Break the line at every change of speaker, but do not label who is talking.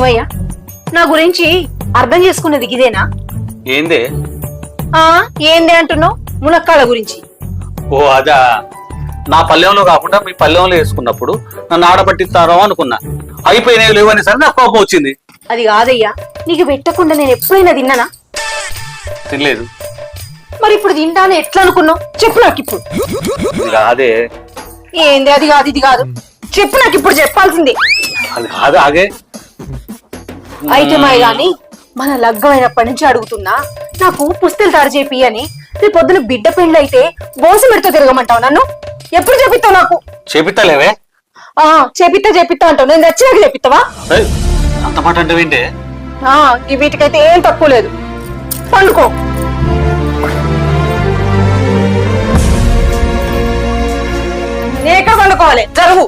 ఏమయ్యా నా గురించి అర్థం చేసుకున్నది ఇదేనా?
ఏందే?
ఏంది అంటున్నావు? మునక్కాళ్ళ గురించి.
ఓ అదా, నా పల్లెంలో కాకుండా మీ పల్లెంలో వేసుకున్నప్పుడు నన్ను ఆడబట్టిస్తారో అనుకున్నా. అయిపోయినాయి లేవని సరే నాకు కోపం వచ్చింది.
అది కాదయ్యా, నీకు పెట్టకుండా నేను ఎప్పుడైనా తిన్నానా?
తినలేదు.
మరి ఇప్పుడు తింటాను ఎట్లా అనుకున్నావు చెప్పు నాకు ఇప్పుడు.
అదే
ఏంది అది కాదు ఇది కాదు, చెప్పు నాకు ఇప్పుడు చెప్పాల్సింది.
అది కాదు ఆగే.
అయితే మాయ గాని మన లగ్గమైనప్పటి నుంచి అడుగుతున్నా, నాకు పుస్తలు తయారు చేపి అని. రేపు పొద్దున బిడ్డ పెండ్లు అయితే బోసు మెడతో తిరగమంటావు నన్ను? ఎప్పుడు చేపిస్తావు నాకు?
చేపిస్తలేవే.
చేపిస్తా అంటావు. నేను నచ్చినాక చేపిస్తావా?
అంత మాట అంటే ఏంటే?
ఈ వీటికైతే ఏం తక్కువ లేదు. పండుకో. నేక పండుకోవాలి. జరుగు.